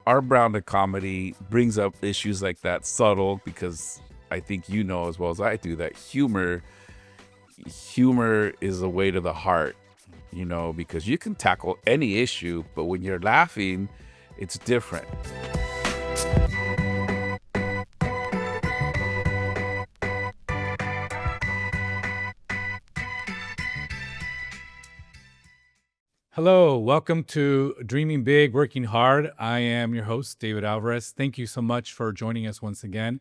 our brand of comedy brings up issues like that, subtle, because I think you know as well as I do that humor is a way to the heart, because you can tackle any issue, but when you're laughing, it's different. Hello, welcome to Dreaming Big, Working Hard. I am your host, David Alvarez. Thank you so much for joining us once again.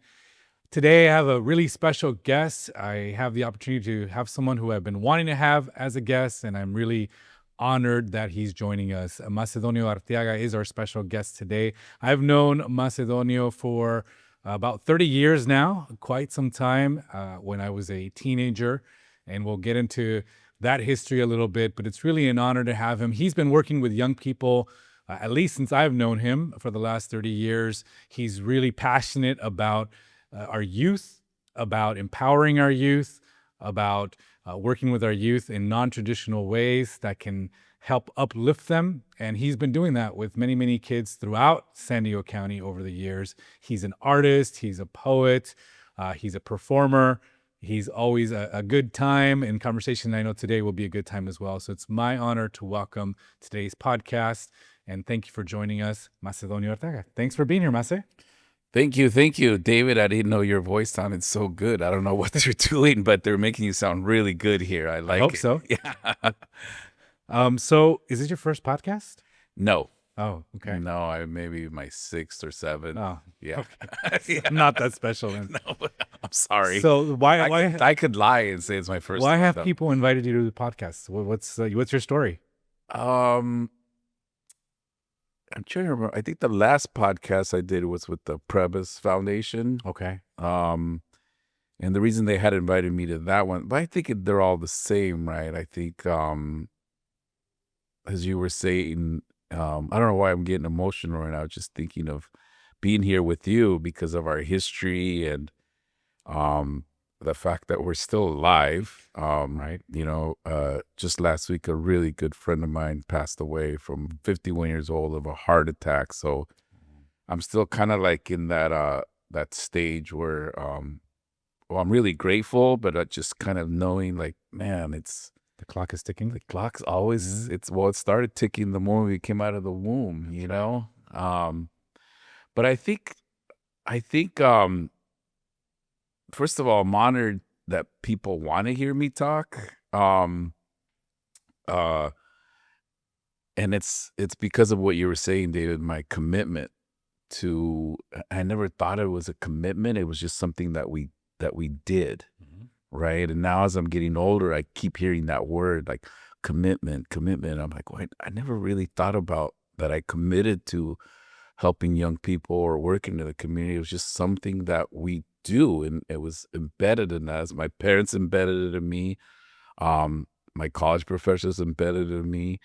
Today, I have a really special guest. I have the opportunity to have someone who I've been wanting to have as a guest, and I'm really honored that he's joining us. Macedonio Arteaga is our special guest today. I've known Macedonio for about 30 years now, quite some time, when I was a teenager, and we'll get into that history a little bit, but it's really an honor to have him. He's been working with young people, at least since I've known him for the last 30 years. He's really passionate about our youth, about empowering our youth, about working with our youth in non-traditional ways that can help uplift them. And he's been doing that with many, many kids throughout San Diego County over the years. He's an artist, he's a poet, he's a performer. He's always a good time, and conversation I know today will be a good time as well. So it's my honor to welcome today's podcast, and thank you for joining us, Macedonio Arteaga. Thanks for being here, Mace. Thank you, David. I didn't know your voice sounded so good. I don't know what they're doing, but they're making you sound really good here. I like hope it. So. Yeah. So is this your first podcast? No. Oh, okay. No, I maybe my sixth or seventh. Oh, yeah. okay. Yeah. Not that special then. No, I'm sorry. So why I could lie and say it's my first. Why have people invited you to the podcast? What's your story? I'm trying to remember. I think the last podcast I did was with the Prebis Foundation. Okay. And the reason they had invited me to that one, but I think they're all the same, right? I think, as you were saying, I don't know why I'm getting emotional right now, just thinking of being here with you because of our history and the fact that we're still alive. Right. Just last week, a really good friend of mine passed away from 51 years old of a heart attack. So I'm still kind of like in that stage where, I'm really grateful, but just kind of knowing like, man, The clock is ticking. the clock's always, it started ticking the moment we came out of the womb, But I think, first of all, I'm honored that people want to hear me talk. And it's because of what you were saying, David, my commitment I never thought it was a commitment. It was just something that we did. Mm-hmm. Right. And now as I'm getting older, I keep hearing that word like commitment. I'm like, wait, I never really thought about that. I committed to helping young people or working in the community. It was just something that we do. And it was embedded in us. My parents embedded it in me. My college professors embedded it in me.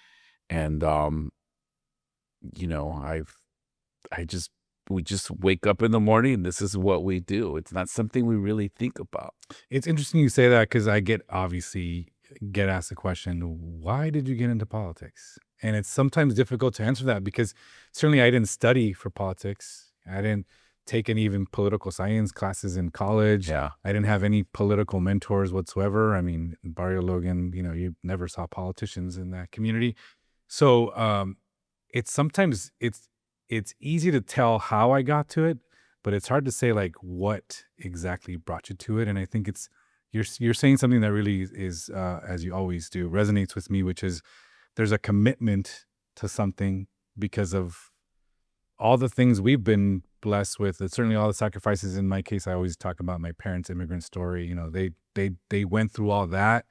And, we just wake up in the morning and this is what we do. It's not something we really think about. It's interesting you say that because I obviously get asked the question, why did you get into politics? And it's sometimes difficult to answer that because certainly I didn't study for politics. I didn't take any even political science classes in college. Yeah. I didn't have any political mentors whatsoever. I mean, Barrio Logan, you never saw politicians in that community. So it's easy to tell how I got to it, but it's hard to say like what exactly brought you to it. And I think you're saying something that really is, as you always do, resonates with me, which is there's a commitment to something because of all the things we've been blessed with. It's certainly all the sacrifices. In my case, I always talk about my parents' immigrant story. They went through all that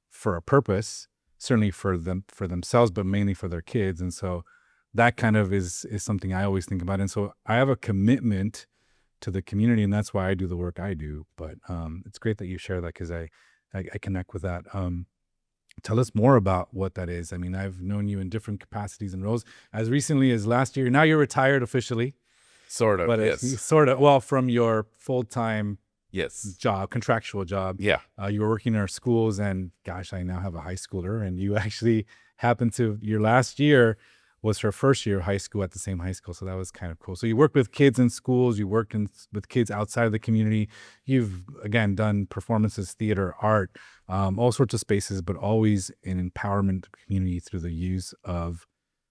for a purpose, certainly for themselves, but mainly for their kids. And so that kind of is something I always think about. And so I have a commitment to the community, and that's why I do the work I do. But it's great that you share that because I connect with that. Tell us more about what that is. I mean, I've known you in different capacities and roles as recently as last year. Now you're retired officially. Sort of, But yes. Sort of, well, from your full-time Yes. job, contractual job. Yeah. You were working in our schools, and gosh, I now have a high schooler, and you actually happened to, your last year was her first year of high school at the same high school. So that was kind of cool. So you worked with kids in schools, you worked with kids outside of the community. You've, again, done performances, theater, art, all sorts of spaces, but always an empowerment of the community through the use of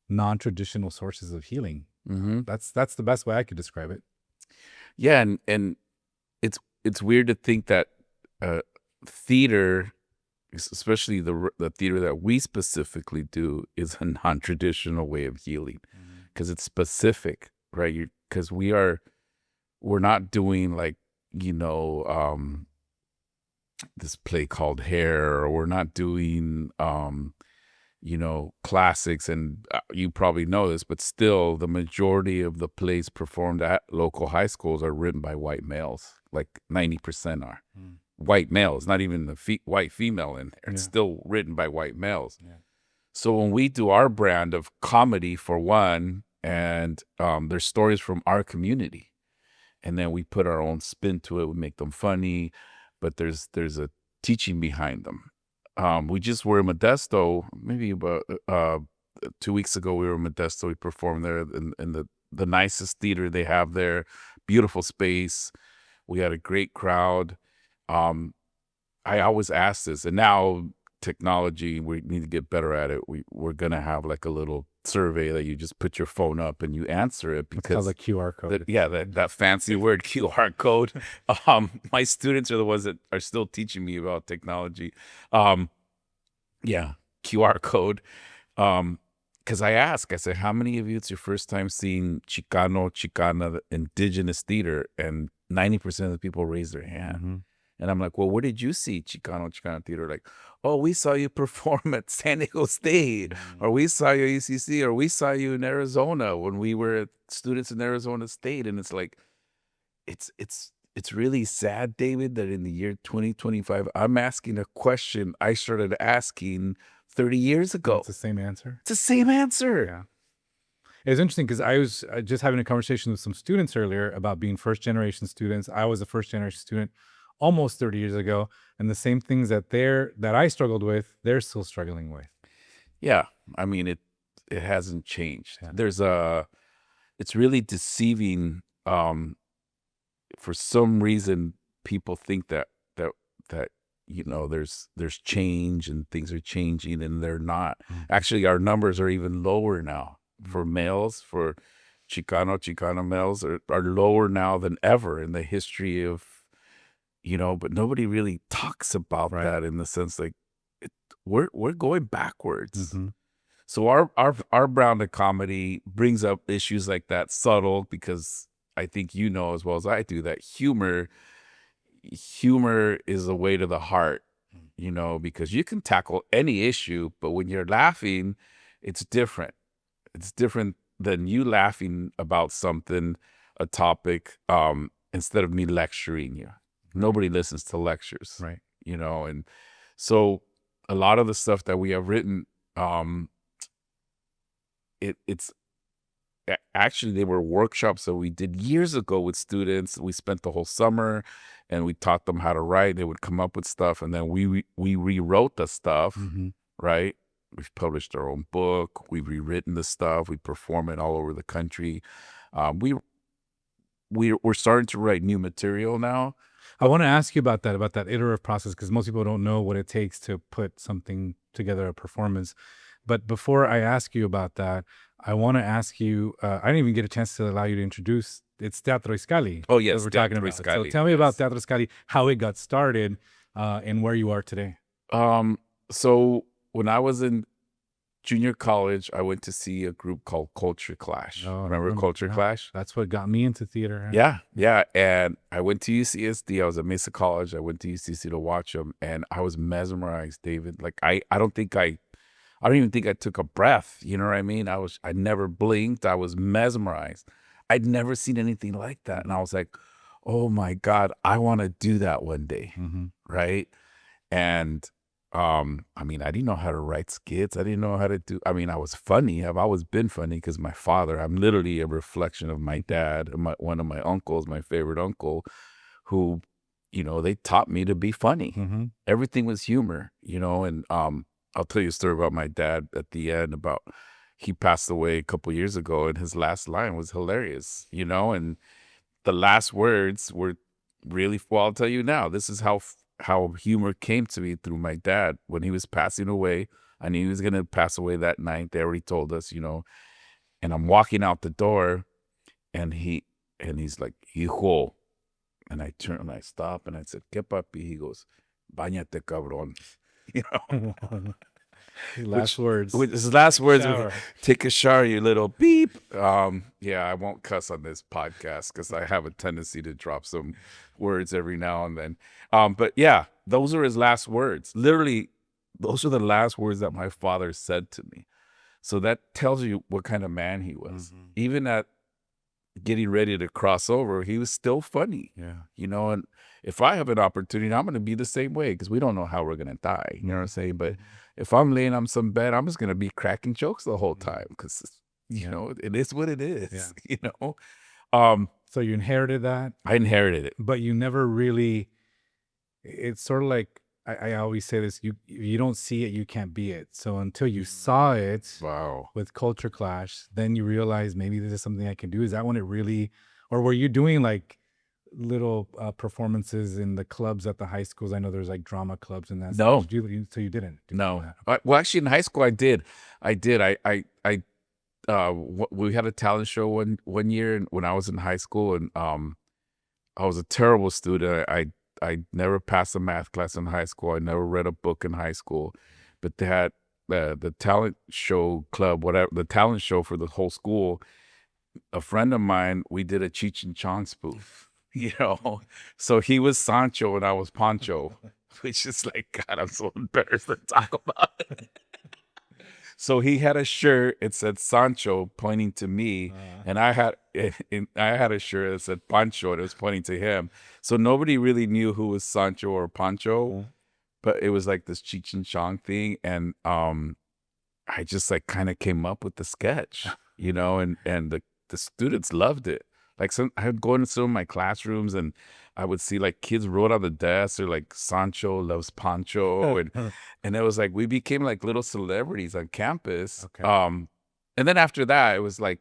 non-traditional sources of healing. Mm-hmm. That's the best way I could describe it. Yeah, and it's weird to think that theater, especially the theater that we specifically do, is a non-traditional way of healing because it's specific, right? Because we're not doing like, this play called Hair, or we're not doing classics, and you probably know this, but still the majority of the plays performed at local high schools are written by white males. Like 90% are white males, not even the white female in there. It's still written by white males. Yeah. So when we do our brand of comedy, for one, and there's stories from our community, and then we put our own spin to it, we make them funny, but there's a teaching behind them. We just were in Modesto, maybe about 2 weeks ago. We were in Modesto. We performed there in the nicest theater they have there. Beautiful space. We had a great crowd. I always ask this, and now technology, we need to get better at it. We're gonna have like a little survey that you just put your phone up and you answer it, because the QR code. That fancy word, QR code. My students are the ones that are still teaching me about technology. QR code. Because I said, how many of you, it's your first time seeing Chicana, the indigenous theater? And 90% of the people raise their hand. Mm-hmm. And I'm like, well, where did you see Chicano theater? Like, oh, we saw you perform at San Diego State, or we saw you at UCC, or we saw you in Arizona when we were students in Arizona State. And it's like, it's really sad, David, that in the year 2025, I'm asking a question I started asking 30 years ago. It's the same answer. It's the same answer. Yeah. It's interesting because I was just having a conversation with some students earlier about being first-generation students. I was a first-generation student almost 30 years ago, and the same things that I struggled with, they're still struggling with. Yeah, I mean, it hasn't changed. Yeah. It's really deceiving. For some reason, people think that there's change and things are changing, and they're not. Mm-hmm. Actually, our numbers are even lower now for males, for Chicano males are lower now than ever in the history of. But nobody really talks about that, in the sense like we're going backwards. Mm-hmm. So our brand of comedy brings up issues like that, subtle, because I think as well as I do that humor is a way to the heart, because you can tackle any issue, but when you're laughing, it's different. It's different than you laughing about something, a topic, instead of me lecturing you. Nobody listens to lectures, right? And so a lot of the stuff that we have written, it's actually, they were workshops that we did years ago with students. We spent the whole summer, and we taught them how to write. They would come up with stuff, and then we rewrote the stuff, mm-hmm. right? We've published our own book. We've rewritten the stuff. We perform it all over the country. We're starting to write new material now. I want to ask you about that iterative process, because most people don't know what it takes to put something together, a performance. But before I ask you about that, I want to ask you, I didn't even get a chance to allow you to introduce, it's Teatroezcalli. Oh, yes, we're talking about. So tell me about Teatroezcalli, how it got started, and where you are today. So when I was in junior college, I went to see a group called Culture Clash. Oh, remember Culture Clash? That's what got me into theater. Huh? Yeah. And I went to UCSD. I was at Mesa College. I went to UCSD to watch them, and I was mesmerized, David. Like I don't even think I took a breath. You know what I mean? I never blinked. I was mesmerized. I'd never seen anything like that. And I was like, oh my God, I want to do that one day. Mm-hmm. Right. And I didn't know how to write skits. I didn't know how to do, I was funny. I've always been funny because my father, I'm literally a reflection of my dad, one of my uncles, my favorite uncle, who, they taught me to be funny. Mm-hmm. Everything was humor, and I'll tell you a story about my dad at the end about, he passed away a couple years ago, and his last line was hilarious, you know, and the last words were really, well, I'll tell you now, this is how humor came to me through my dad. When he was passing away, I knew he was going to pass away that night. They already told us, you know, and I'm walking out the door, and he's like, hijo. And I turn and I stop and I said, ¿Qué papi? He goes, bañate, cabrón. You know, Last words. With his last words, Shower. take a shower, you little beep. Yeah, I won't cuss on this podcast because I have a tendency to drop some words every now and then. But yeah, those are his last words. Literally, those are the last words that my father said to me. So that tells you what kind of man he was. Mhm. Even at getting ready to cross over, he was still funny. Yeah. You know, and if I have an opportunity, I'm going to be the same way because we don't know how we're going to die. You know what I'm saying? But if I'm laying on some bed, I'm just going to be cracking jokes the whole time because, you know, it is what it is, Yeah. you know? So you inherited that, I inherited it. but you never really, it's sort of like, I always say this, you don't see it, you can't be it. So until you saw it Wow. with Culture Clash, then you realize maybe this is something I can do. Is that when it really, or were you doing like little performances in the clubs at the high schools? I know there's like drama clubs and that. No. Stuff. So you didn't do No. that. Well, actually, in high school, I did. We had a talent show one year when I was in high school, and I was a terrible student. I never passed a math class in high school. I never read a book in high school, but they had the talent show club, whatever, the talent show for the whole school. A friend of mine, we did a Cheech and Chong spoof, you know. So he was Sancho and I was Pancho, which is like, God, I'm so embarrassed to talk about it. So he had a shirt, it said Sancho pointing to me, and I had a shirt that said Pancho, and it was pointing to him. So nobody really knew who was Sancho or Pancho, but it was like this Cheech and Chong thing, and I just like kind of came up with the sketch, you know, and the students loved it. Like I would go into some of my classrooms and I would see like kids wrote on the desk or like Sancho loves Pancho, and it was like we became like little celebrities on campus. Okay. And then after that, it was like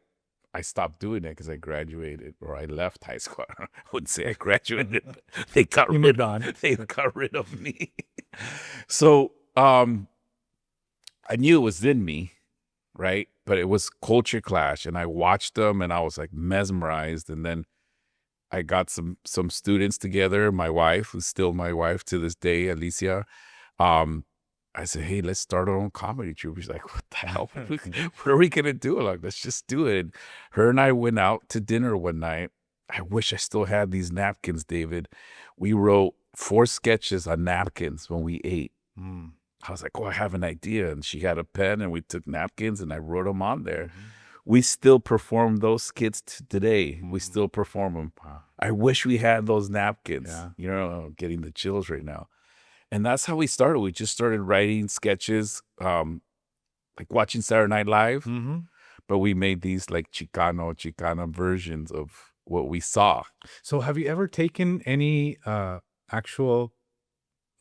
I stopped doing it because I graduated or I left high school. I wouldn't say I graduated. But they got You moved on. They got rid of me. So I knew it was in me, right? But it was Culture Clash, and I watched them, and I was like mesmerized. And then I got some students together. My wife, who's still my wife to this day, Alicia. I said, hey, let's start our own comedy troupe. She's like, what the hell? What are we gonna do? Like, let's just do it. Her and I went out to dinner one night. I wish I still had these napkins, David. We wrote 4 sketches on napkins when we ate. I was like, oh, I have an idea. And she had a pen, and we took napkins and I wrote them on there. We still perform those skits today. We still perform them. Wow. I wish we had those napkins. Yeah. You know, getting the chills right now. And that's how we started. We just started writing sketches, like watching Saturday Night Live. But we made these like Chicano versions of what we saw. So have you ever taken any actual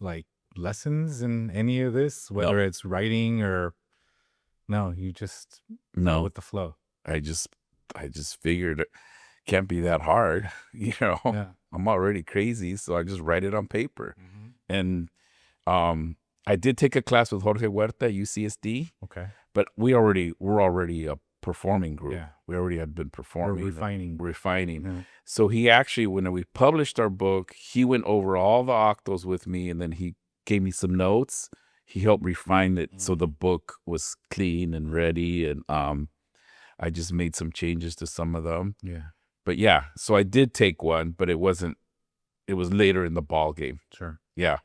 like lessons in any of this, whether it's writing or no, you just go with the flow? I just figured it can't be that hard, you know. Yeah. I'm already crazy, so I just write it on paper. And I did take a class with Jorge Huerta at UCSD. Okay. But we're already a performing group. Yeah. We already had been performing. Refining. Yeah. So he actually, when we published our book, he went over all the octos with me, and then he gave me some notes. He helped refine it so the book was clean and ready, and I just made some changes to some of them. Yeah. But yeah, so I did take one, but it was later in the ball game. Sure. Yeah.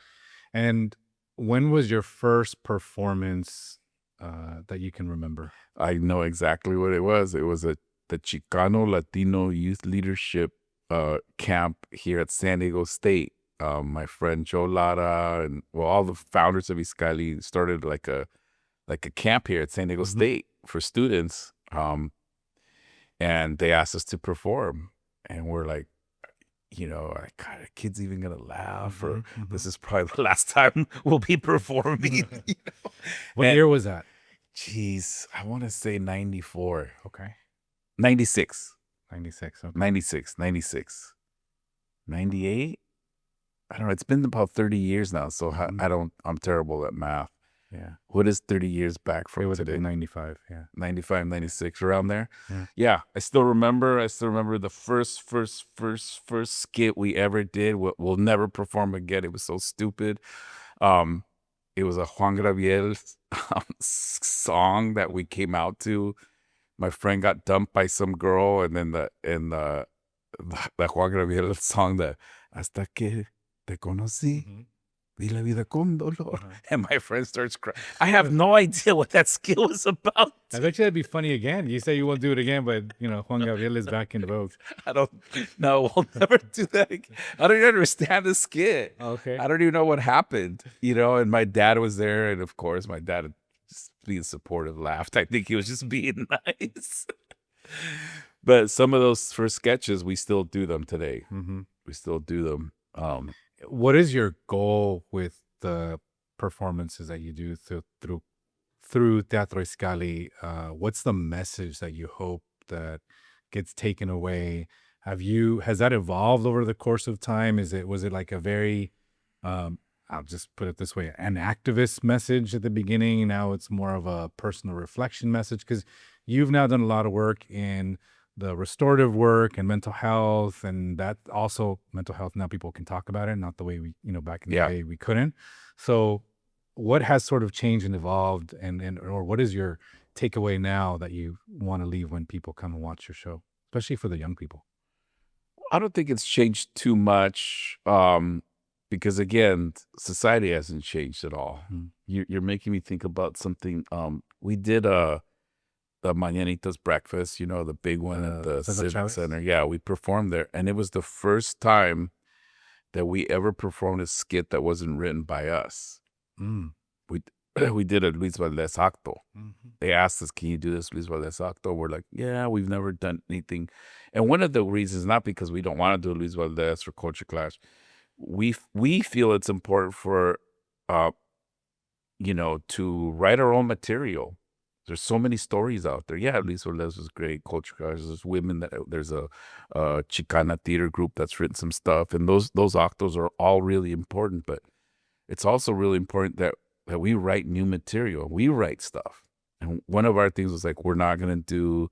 And when was your first performance that you can remember? I know exactly what it was. It was the Chicano Latino Youth Leadership camp here at San Diego State. My friend Joe Lara and all the founders of Ezcalli started like a camp here at San Diego State for students. And they asked us to perform, and we're like, you know, God, are kids even gonna laugh? Or this is probably the last time we'll be performing. You know? What year was that? Geez, I want to say 94. Okay. 96. 96. Okay. 96. 96. 98? I don't know. It's been about 30 years now, so I'm terrible at math. Yeah. What is 30 years back from It would today? have been 95. Yeah. 95, 96, around there. Yeah. Yeah, I still remember the first skit we ever did. We'll never perform again. It was so stupid. It was a Juan Gabriel song that we came out to. My friend got dumped by some girl, and then the Juan Gabriel song, that hasta que te conocí. Vi la vida con dolor. And my friend starts crying. I have no idea what that skill was about. I bet you that'd be funny again. You say you won't do it again, but Juan Gabriel is back in vogue. No, we'll never do that again. I don't even understand the skit. Okay. I don't even know what happened, and my dad was there. And of course, my dad, just being supportive, laughed. I think he was just being nice. But some of those first sketches, we still do them today. We still do them. What is your goal with the performances that you do through Teatroezcalli? What's the message that you hope that gets taken away? Has that evolved over the course of time? Was it like a very, I'll just put it this way, an activist message at the beginning? Now it's more of a personal reflection message, because you've now done a lot of work in the restorative work and mental health, and that also mental health. Now people can talk about it, not the way we, back in the day we couldn't. So what has sort of changed and evolved, or what is your takeaway now that you want to leave when people come and watch your show, especially for the young people? I don't think it's changed too much, because again, society hasn't changed at all. You're making me think about something. We did the Mañanitas breakfast, the big one at the Civic Center. Yeah, we performed there, and it was the first time that we ever performed a skit that wasn't written by us. We did a Luis Valdez acto. They asked us, "Can you do this Luis Valdez acto?" We're like, "Yeah, we've never done anything." And one of the reasons, not because we don't want to do Luis Valdez or Culture Clash, we feel it's important for to write our own material. There's so many stories out there. Yeah, Luis Valdez was great. Culture Clash, there's women there's a Chicana theater group that's written some stuff, and those actos are all really important. But it's also really important that we write new material. We write stuff, and one of our things was like, we're not gonna do,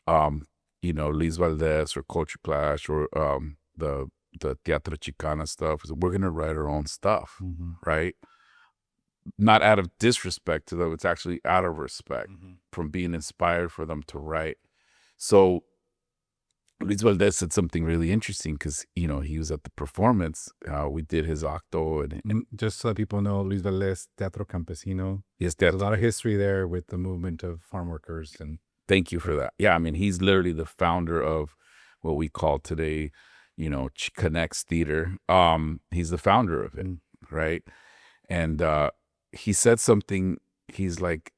Luis Valdez or Culture Clash or the Teatro Chicana stuff. We're gonna write our own stuff, right? Not out of disrespect to them, it's actually out of respect from being inspired for them to write. So Luis Valdez said something really interesting, because he was at the performance. We did his acto, and just so that people know, Luis Valdez, Teatro Campesino. Yes, there's a lot of history there with the movement of farm workers. And thank you for that. Yeah, I mean, he's literally the founder of what we call today, Chicanx Theater. He's the founder of it, right? And he said something. He's like,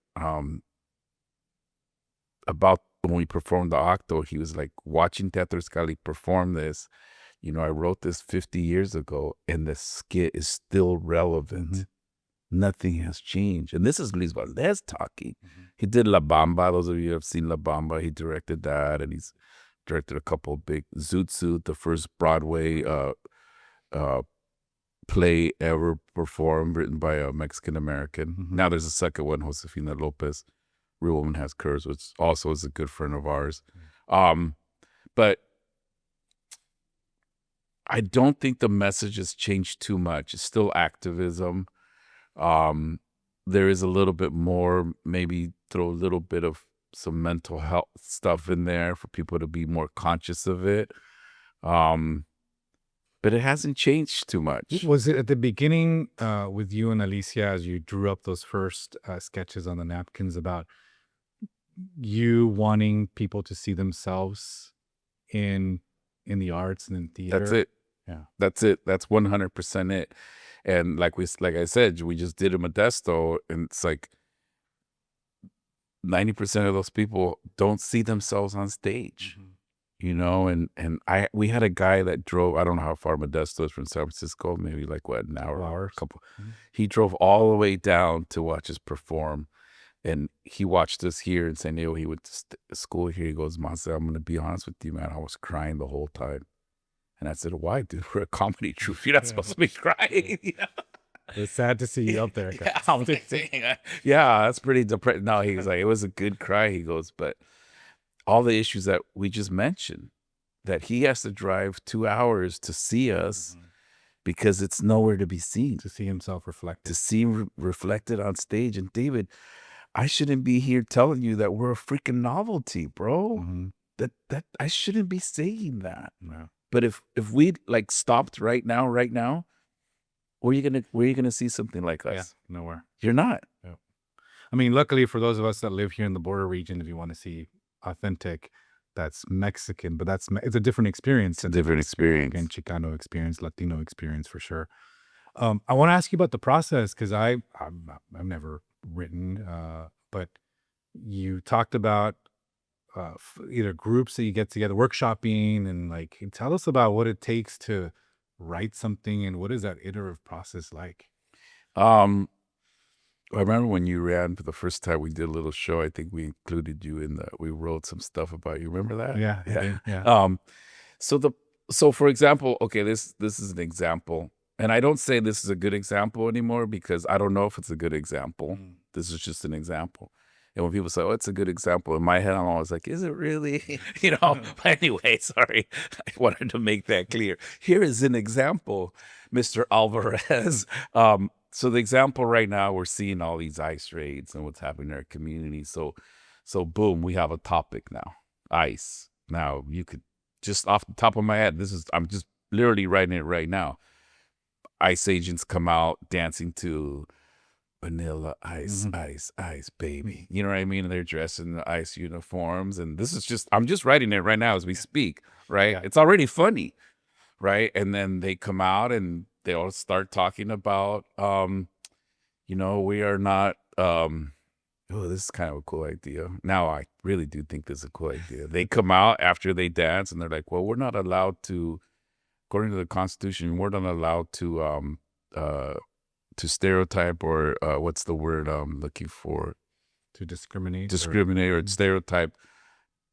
about when we performed the acto, he was like, watching Teatroezcalli perform this, I wrote this 50 years ago, and the skit is still relevant. Nothing has changed. And this is Luis Valdez talking. He did La Bamba. Those of you who have seen La Bamba, he directed that, and he's directed a couple of big Zoot Suit, the first Broadway play ever performed, written by a Mexican-American. Now there's a second one, Josefina Lopez, Real Woman Has Curves, which also is a good friend of ours. But I don't think the message has changed too much. It's still activism. There is a little bit more, maybe throw a little bit of some mental health stuff in there for people to be more conscious of it. But it hasn't changed too much. Was it at the beginning with you and Alicia, as you drew up those first sketches on the napkins, about you wanting people to see themselves in the arts and in theater? That's it. Yeah, that's it. That's 100% it. And like I said, we just did a Modesto, and it's like 90% of those people don't see themselves on stage. And we had a guy that drove, I don't know how far Modesto is from San Francisco, maybe like an hour, a couple. He drove all the way down to watch us perform. And he watched us here in San Diego. He went to school here. He goes, Masa, I'm going to be honest with you, man. I was crying the whole time. And I said, why, dude? We're a comedy troupe. You're not supposed to be crying. You know? It's sad to see you up there. Yeah, I'm like, dang, yeah, that's pretty depressing. No, he was like, it was a good cry. He goes, but all the issues that we just mentioned, that he has to drive 2 hours to see us because it's nowhere to be seen. To see himself reflected. To see reflected on stage. And David, I shouldn't be here telling you that we're a freaking novelty, bro. That I shouldn't be saying that. No. But if we like stopped right now, where are you gonna see something like us? Yeah, nowhere. You're not. Yeah. I mean, luckily for those of us that live here in the border region, if you want to see authentic, that's Mexican, but it's a different experience. It's a different experience. And Chicano experience, Latino experience for sure. I want to ask you about the process because I've never written, but you talked about either groups that you get together, workshopping, and like tell us about what it takes to write something and what is that iterative process like? I remember when you ran for the first time, we did a little show. I think we included you in we wrote some stuff about you. Remember that? Yeah. So for example, okay, this is an example. And I don't say this is a good example anymore because I don't know if it's a good example. This is just an example. And when people say, oh, it's a good example, in my head, I'm always like, is it really? You know, but anyway, sorry. I wanted to make that clear. Here is an example, Mr. Alvarez. So the example right now, we're seeing all these ICE raids and what's happening in our community. So boom, we have a topic now, ICE. Now, you could just off the top of my head, I'm just literally writing it right now. ICE agents come out dancing to Vanilla Ice, Ice, Ice, baby. You know what I mean? And they're dressed in the ICE uniforms. And I'm just writing it right now as we speak, right? Yeah. It's already funny, right? And then they come out and they all start talking about, we are not, this is kind of a cool idea. Now I really do think this is a cool idea. They come out after they dance and they're like, well, we're not allowed to, according to the Constitution, we're not allowed to stereotype or what's the word I'm looking for? To discriminate or stereotype,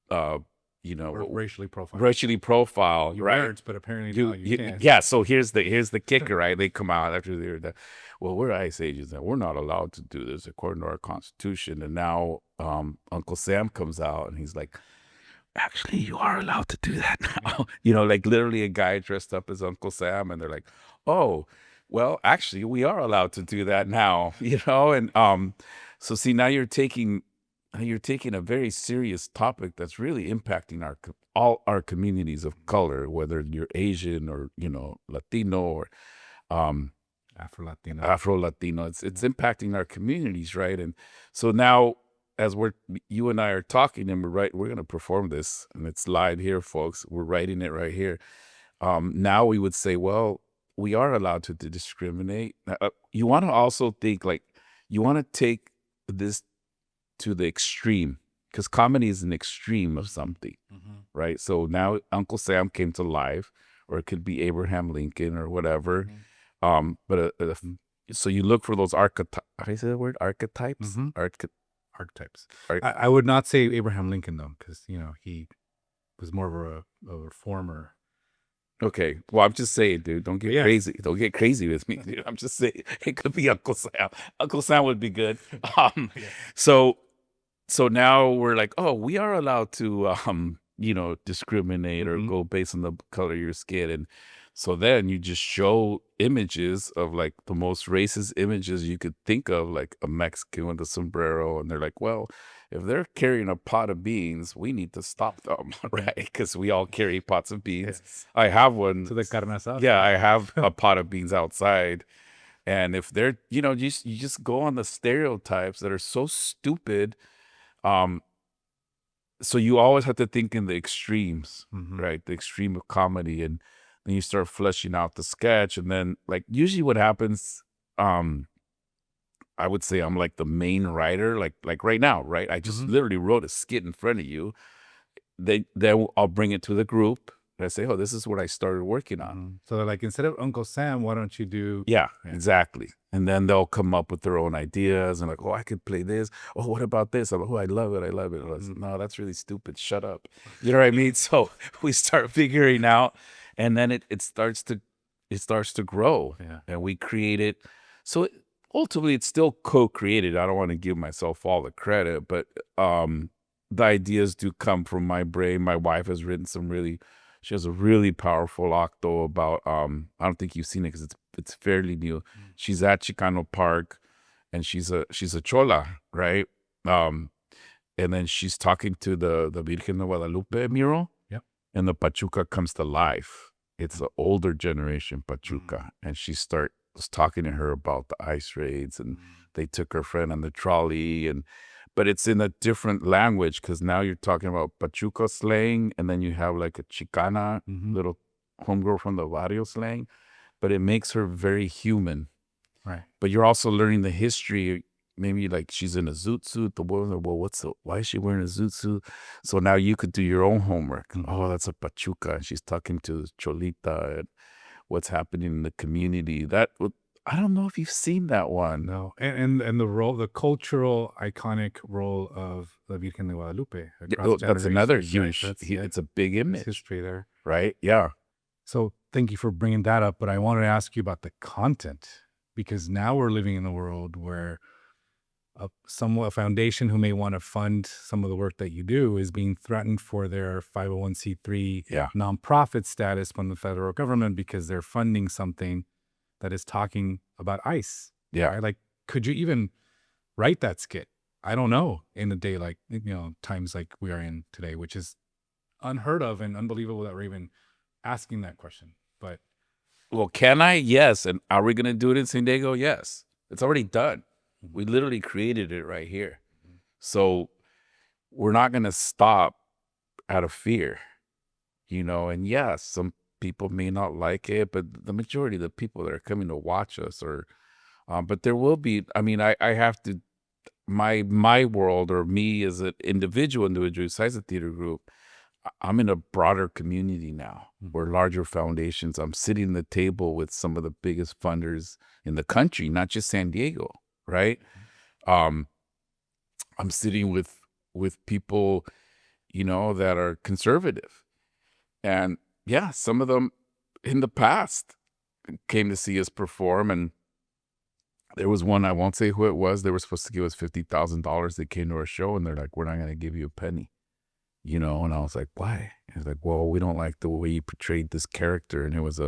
or racially profile. Racially profile, you right? Words, but apparently you can't. Yeah, so here's the kicker, right? They come out after they're well, we're ICE agents and we're not allowed to do this according to our Constitution. And now Uncle Sam comes out and he's like, actually, you are allowed to do that now. Like literally a guy dressed up as Uncle Sam, and they're like, oh, well, actually, we are allowed to do that now, and so see, now you're taking a very serious topic that's really impacting all our communities of color, whether you're Asian or Latino or Afro-Latino. It's impacting our communities, right? And so now, as you and I are talking, and we're going to perform this, and it's live here, folks. We're writing it right here. Now we would say, well, we are allowed to discriminate. You want to also think you want to take this to the extreme, because comedy is an extreme of something, right? So now Uncle Sam came to life, or it could be Abraham Lincoln or whatever. So you look for those archetypes. How do you say the word? Archetypes? Archetypes. I would not say Abraham Lincoln though, because he was more of a reformer. Okay, well, I'm just saying, dude, don't get crazy. Don't get crazy with me, dude. I'm just saying, it could be Uncle Sam. Uncle Sam would be good. So now we're like, oh, we are allowed to, discriminate or go based on the color of your skin. And so then you just show images of like the most racist images you could think of, like a Mexican with a sombrero. And they're like, well, if they're carrying a pot of beans, we need to stop them, right? Because we all carry pots of beans. Yes. I have one. So the carne asada. Yeah, I have a pot of beans outside. And if they're, you just go on the stereotypes that are so stupid. So you always have to think in the extremes, right? The extreme of comedy. And then you start fleshing out the sketch. And then like usually what happens, I would say I'm like the main writer, like right now, right? I just literally wrote a skit in front of you. Then I'll bring it to the group, And I say, oh, this is what I started working on. Mhm. So they're like, instead of Uncle Sam, why don't you do? Yeah, Yeah. exactly. And then they'll come up with their own ideas and like, oh, I could play this. Oh, what about this? I'm like, oh, I love it. I love it. And I was, no, that's really stupid. Shut up. You know what I mean? So we start figuring out, and then it starts to grow. Yeah. And we create it. So ultimately, it's still co-created. I don't want to give myself all the credit, but the ideas do come from my brain. My wife has written she has a really powerful octo about I don't think you've seen it because it's fairly new. She's at Chicano Park, and she's a chola, right? And then she's talking to the Virgen de Guadalupe mural. Yep. And the Pachuca comes to life. It's the older generation Pachuca, and she was talking to her about the ice raids, and they took her friend on the trolley, but it's in a different language because now you're talking about Pachuca slang, and then you have like a Chicana little homegirl from the barrio slang, but it makes her very human. Right. But you're also learning the history. Maybe like she's in a zoot suit. The woman, well, why is she wearing a zoot suit? So now you could do your own homework. Oh, that's a Pachuca, and she's talking to Cholita and what's happening in the community. I don't know if you've seen that one. No, and the role, the cultural iconic role of the Virgen de Guadalupe across That's another generations, huge. right? It's a big There's image, history there. right? Yeah. So thank you for bringing that up. But I wanted to ask you about the content, because now we're living in a world where a foundation who may want to fund some of the work that you do is being threatened for their 501c3 Yeah. nonprofit status from the federal government because they're funding something that is talking about ICE. Yeah. Right? Like, could you even write that skit? I don't know, in a day like, times like we are in today, which is unheard of and unbelievable that we're even asking that question. But Well, can I? Yes. And are we going to do it in San Diego? Yes. It's already done. We literally created it right here. So we're not going to stop out of fear, and yes, some people may not like it, but the majority of the people that are coming to watch us but there will be, I have to, my world, or me as an individual besides the theater group, I'm in a broader community now. We're larger foundations. I'm sitting at the table with some of the biggest funders in the country, not just San Diego, right? I'm sitting with people, that are conservative. And yeah, some of them in the past came to see us perform. And there was one, I won't say who it was. They were supposed to give us $50,000. They came to our show and they're like, we're not going to give you a penny. And I was like, why? And it's like, well, we don't like the way you portrayed this character. And it was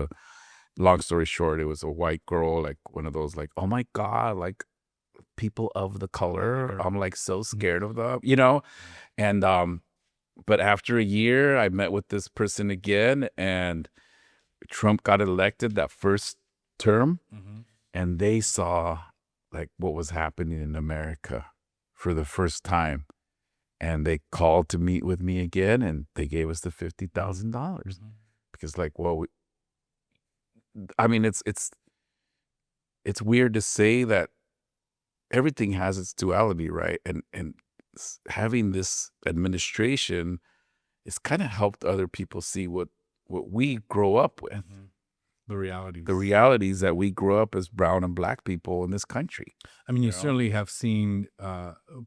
long story short, it was a white girl, like one of those, like, oh my God, like people of the color. I'm like so scared of them, And but after a year, I met with this person again, and Trump got elected that first term, and they saw like what was happening in America for the first time. And they called to meet with me again, and they gave us the $50,000 because, like, well, it's weird to say that everything has its duality, right? And having this administration, it's kind of helped other people see what we grow up with, the realities that we grow up as brown and black people in this country. I mean, you certainly have seen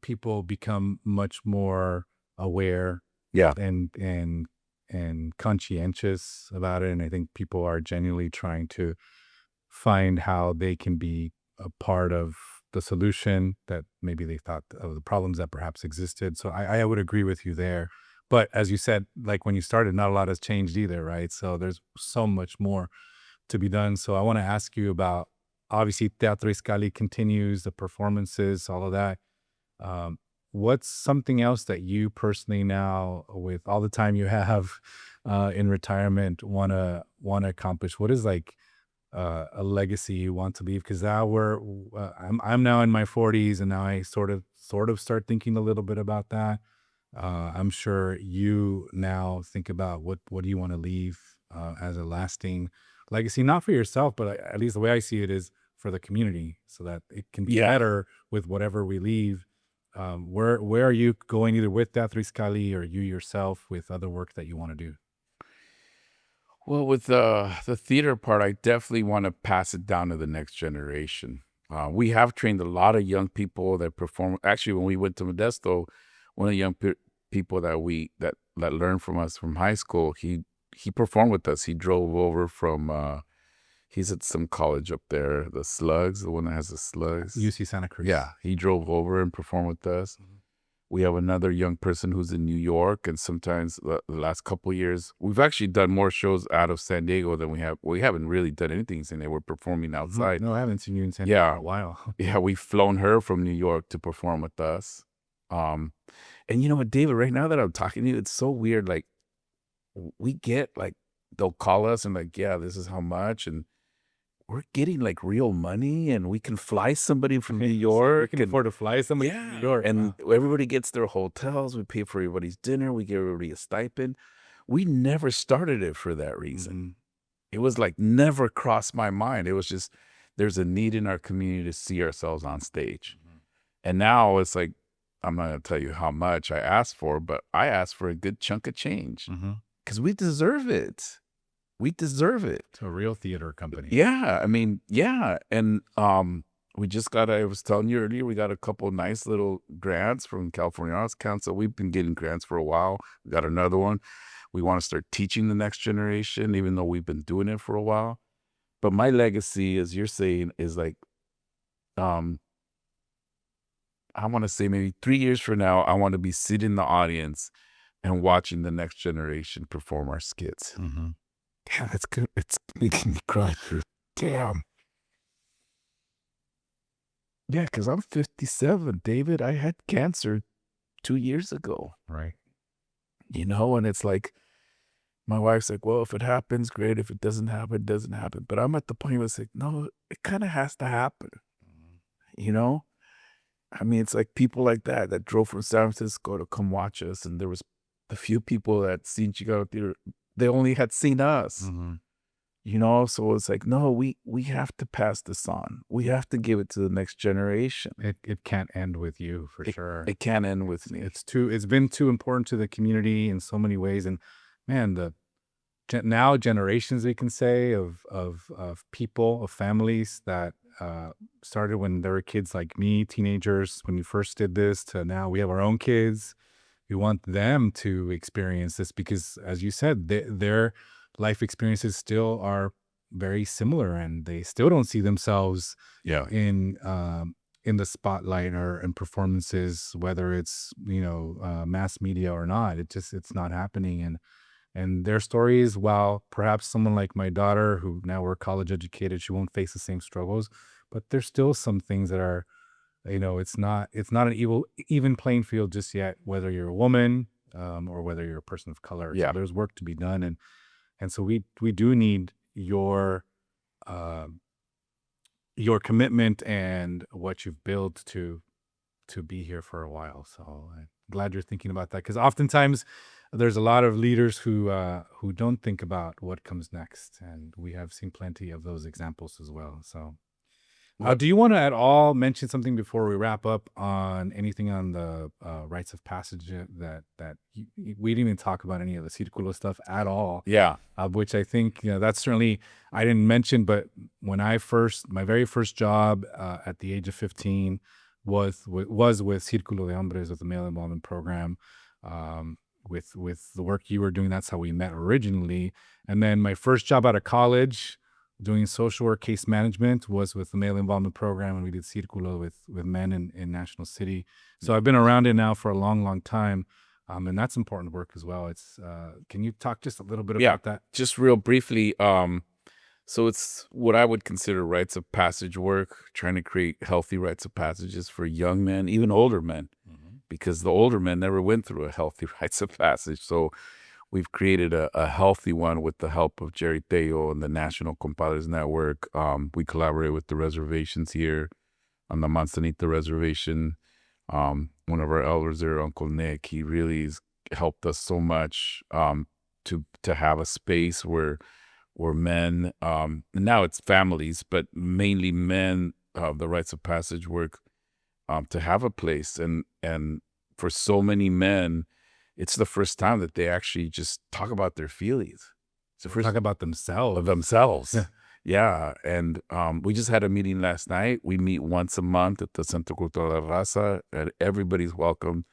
people become much more aware, Yeah. and conscientious about it. And I think people are genuinely trying to find how they can be a part of the solution that maybe they thought of the problems that perhaps existed. So I would agree with you there. But as you said, like when you started, not a lot has changed either, right? So there's so much more to be done. So I want to ask you about, obviously, Teatroezcalli continues, the performances, all of that. What's something else that you personally now, with all the time you have in retirement, want to accomplish? What is like a legacy you want to leave? Because now I'm now in my 40s, and now I sort of start thinking a little bit about that. I'm sure you now think about what do you want to leave as a lasting legacy, not for yourself, but at least the way I see it is for the community, so that it can be better with whatever we leave. Where are you going, either with Teatroezcalli or you yourself with other work that you want to do? Well, with the theater part, I definitely want to pass it down to the next generation. We have trained a lot of young people that perform. Actually, when we went to Modesto, one of the young people that learned from us from high school, he performed with us. He drove over from. He's at some college up there, the Slugs, the one that has the Slugs. UC Santa Cruz. Yeah, he drove over and performed with us. We have another young person who's in New York, and sometimes the last couple of years, we've actually done more shows out of San Diego than we have. We haven't really done anything in San Diego. We're performing outside. No, I haven't seen you in San Diego Yeah, in a while. yeah, we've flown her from New York to perform with us. And you know what, David? Right now that I'm talking to you, it's so weird. Like we get like they'll call us and like, yeah, this is how much, and we're getting like real money, and we can fly somebody from New We York, can and afford to fly somebody to New York. and everybody gets their hotels. We pay for everybody's dinner. We give everybody a stipend. We never started it for that reason. It was like never crossed my mind. It was just there's a need in our community to see ourselves on stage. And now it's like, I'm not going to tell you how much I asked for, but I asked for a good chunk of change because we deserve it. We deserve it. To a real theater company. Yeah. I mean, yeah. And we just got, I was telling you earlier, we got a couple nice little grants from California Arts Council. We've been getting grants for a while. We got another one. We want to start teaching the next generation, even though we've been doing it for a while. But my legacy, as you're saying, is like, I want to say maybe 3 years from now, I want to be sitting in the audience and watching the next generation perform our skits. Yeah, it's good. It's making me cry. Damn. Yeah, because I'm 57, David. I had cancer 2 years ago. Right. You know, and it's like, my wife's like, well, if it happens, great. If it doesn't happen, it doesn't happen. But I'm at the point where it's like, no, it kind of has to happen. You know? I mean, it's like people like that drove from San Francisco to come watch us. And there was a few people that seen Chicano theater. They only had seen us. You know? So it's like, no, we have to pass this on. We have to give it to the next generation. It can't end with you, for sure. It can't end with me. It's been too important to the community in so many ways. And man, now generations, we can say, of people, of families that started when there were kids like me, teenagers, when we first did this, to now we have our own kids. We want them to experience this because, as you said, their life experiences still are very similar, and they still don't see themselves in the spotlight or in performances, whether it's mass media or not. It's not happening. And their stories, while perhaps someone like my daughter, who now we're college educated, she won't face the same struggles, but there's still some things that are, it's not an even playing field just yet, whether you're a woman or whether you're a person of color. Yeah. So there's work to be done. And so we do need your commitment and what you've built to be here for a while. So I'm glad you're thinking about that, because oftentimes there's a lot of leaders who don't think about what comes next, and we have seen plenty of those examples as well. So, do you want to at all mention something before we wrap up on anything on the rites of passage that we didn't even talk about any of the Círculo stuff at all? Yeah. Which I think that's certainly I didn't mention, but when my very first job at the age of 15 was with Círculo de Hombres, with the male involvement program. With the work you were doing, that's how we met originally. And then my first job out of college doing social work case management was with the male involvement program, and we did Círculo with men in National City. So I've been around it now for a long, long time. And that's important work as well. It's can you talk just a little bit about that? Just real briefly. So it's what I would consider rites of passage work, trying to create healthy rites of passages for young men, even older men, because the older men never went through a healthy rites of passage. So we've created a healthy one with the help of Jerry Teo and the National Compadres Network. We collaborate with the reservations here on the Manzanita Reservation. One of our elders there, Uncle Nick, he really has helped us so much to have a space where men, now it's families, but mainly men, the rites of passage work, to have a place. And for so many men, it's the first time that they actually just talk about their feelings. It's the They first talk about of themselves. themselves. Yeah. And we just had a meeting last night. We meet once a month at the Centro Cultural de la Raza, and everybody's welcome.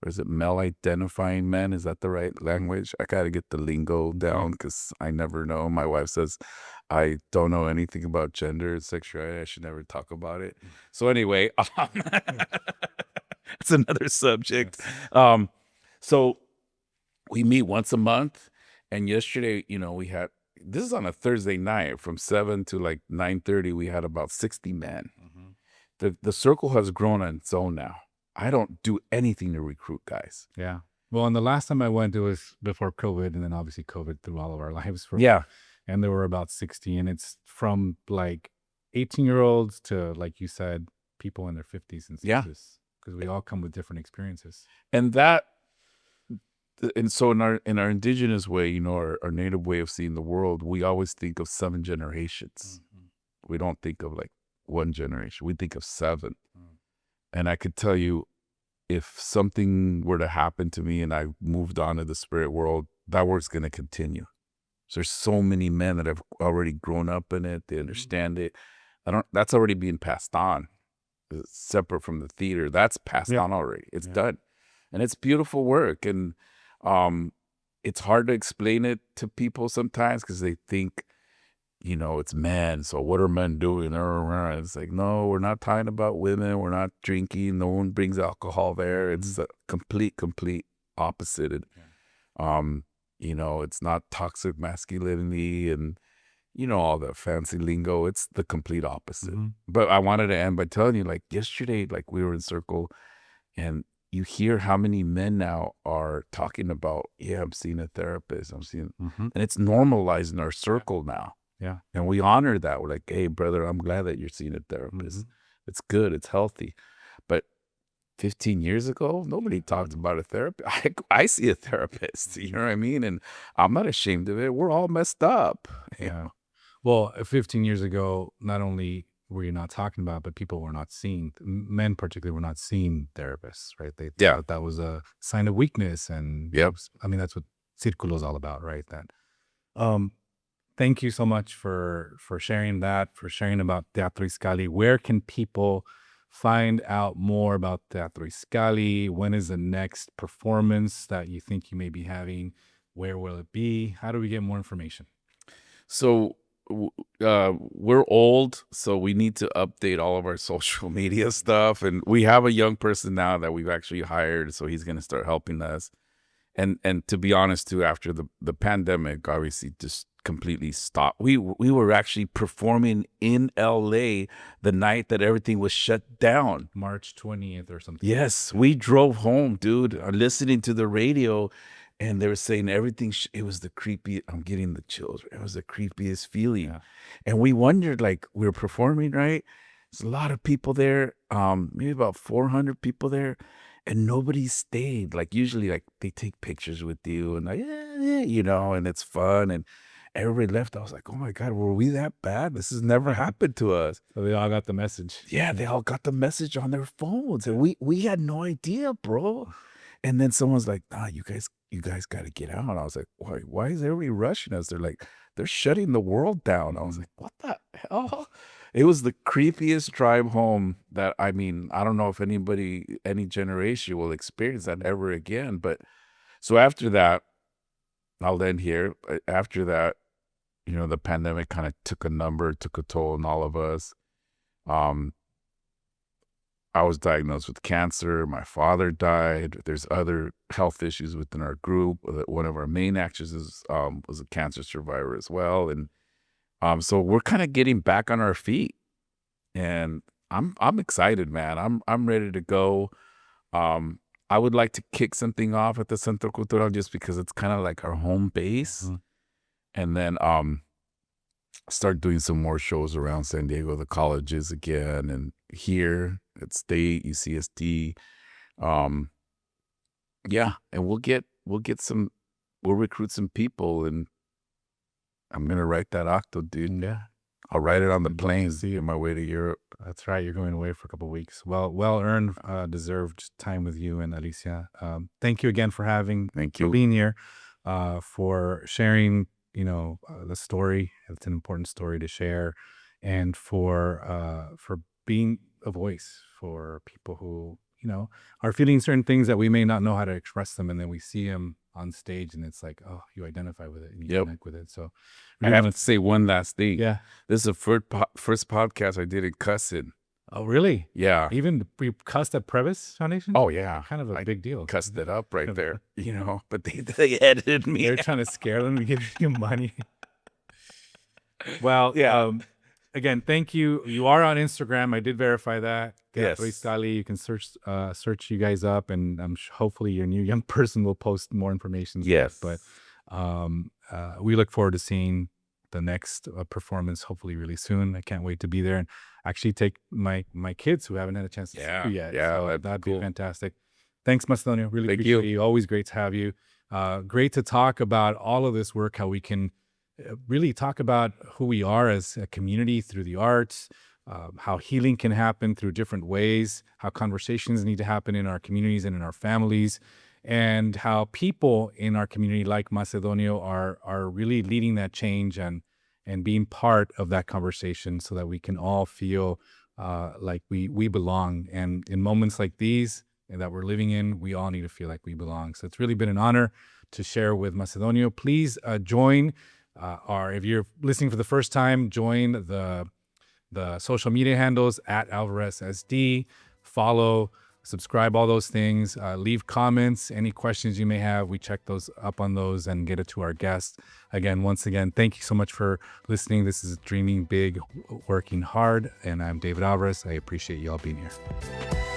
Or is it male identifying men? Is that the right language? I got to get the lingo down because I never know. My wife says I don't know anything about gender and sexuality. I should never talk about it. So anyway, it's another subject. So we meet once a month, and yesterday, we had, this is on a Thursday night from 7 to like 9:30. We had about 60 men. The circle has grown on its own now. I don't do anything to recruit guys. Yeah. Well, and the last time I went, it was before COVID, and then obviously COVID through all of our lives. Yeah. And there were about 60, and it's from like 18-year-olds to, like you said, people in their 50s and 60s. Yeah. Because we all come with different experiences. And so in our indigenous way, our native way of seeing the world, we always think of 7 generations. We don't think of like 1 generation. We think of 7. And I could tell you, if something were to happen to me and I moved on to the spirit world, that work's going to continue. So there's so many men that have already grown up in it. They understand it. That's already being passed on. It's separate from the theater. That's passed on already. It's done. And it's beautiful work. And it's hard to explain it to people sometimes because they think, it's men. So what are men doing? It's like, no, we're not talking about women. We're not drinking. No one brings alcohol there. It's a complete opposite. And, it's not toxic masculinity and, all the fancy lingo. It's the complete opposite. But I wanted to end by telling you, like yesterday, like we were in circle and you hear how many men now are talking about, I'm seeing a therapist. And it's normalized in our circle now. Yeah. And we honor that. We're like, hey, brother, I'm glad that you're seeing a therapist. It's good. It's healthy. But 15 years ago, nobody talked about a therapist. I see a therapist, you know what I mean? And I'm not ashamed of it. We're all messed up. Yeah. Well, 15 years ago, not only were you not talking about, but people were not seeing, men particularly were not seeing therapists, right? They thought that was a sign of weakness. And I mean, that's what Círculo is all about, right? Thank you so much for sharing that, for sharing about Teatroezcalli. Where can people find out more about Teatroezcalli? When is the next performance that you think you may be having? Where will it be? How do we get more information? So we're old, so we need to update all of our social media stuff. And we have a young person now that we've actually hired, so he's going to start helping us. And to be honest, too, after the pandemic, obviously just completely stopped. We were actually performing in LA the night that everything was shut down. March 20th or something. Yes, we drove home, dude, listening to the radio, and they were saying everything. It was the creepy. I'm getting the chills. It was the creepiest feeling. Yeah. And we wondered, like, we were performing, right? There's a lot of people there, maybe about 400 people there. And nobody stayed. Like usually, like they take pictures with you and like, and it's fun. And everybody left. I was like, oh my God, were we that bad? This has never happened to us. So they all got the message. Yeah, they all got the message on their phones, and we had no idea, bro. And then someone's like, nah, you guys got to get out. And I was like, why is everybody rushing us? They're like, they're shutting the world down. I was like, what the hell? It was the creepiest drive home that, I mean, I don't know if any generation will experience that ever again. But so after that, I'll end here. After that, the pandemic kind of took a toll on all of us. I was diagnosed with cancer. My father died. There's other health issues within our group. One of our main actors was a cancer survivor as well. And so we're kind of getting back on our feet, and I'm excited, man. I'm ready to go. I would like to kick something off at the Centro Cultural just because it's kind of like our home base, and then start doing some more shows around San Diego, the colleges again, and here at State, UCSD. Yeah, and we'll recruit some people, and I'm gonna write that octo, dude. Yeah, I'll write it on the planes on my way to Europe. That's right. You're going away for a couple of weeks. Well earned, deserved time with you and Alicia. Thank you again for Thank you for being here, for sharing the story. It's an important story to share, and for being a voice for people who are feeling certain things that we may not know how to express them, and then we see them on stage, and it's like, oh, you identify with it and you Yep. connect with it. So I have to say one last thing. yeah. This is the first podcast I did in cussing. Oh, really? Yeah. Even we cussed at Previs Foundation? Oh, yeah. Kind of a big deal. Cussed it up right there, but they edited me. They're trying to scare them to give you money. Well, Yeah. Again, thank you. You are on Instagram. I did verify that. Yes. Teatroezcalli. You can search you guys up, and hopefully your new young person will post more information. Yes. But we look forward to seeing the next performance, hopefully really soon. I can't wait to be there and actually take my kids who haven't had a chance to see you yet. Yeah, So that'd that'd be be cool. fantastic. Thanks, Macedonio. Really Thank appreciate you. you. Always great to have you. Great to talk about all of this work, how we can really talk about who we are as a community through the arts, how healing can happen through different ways, how conversations need to happen in our communities and in our families, and how people in our community like Macedonio are really leading that change and being part of that conversation so that we can all feel like we belong. And in moments like these that we're living in, we all need to feel like we belong. So it's really been an honor to share with Macedonio. Please join or if you're listening for the first time, join the social media handles at Alvarez SD. Follow, subscribe, all those things. Leave comments, any questions you may have. We check those up on those and get it to our guests. Once again, thank you so much for listening. This is Dreaming Big, Working Hard, and I'm David Alvarez. I appreciate you all being here.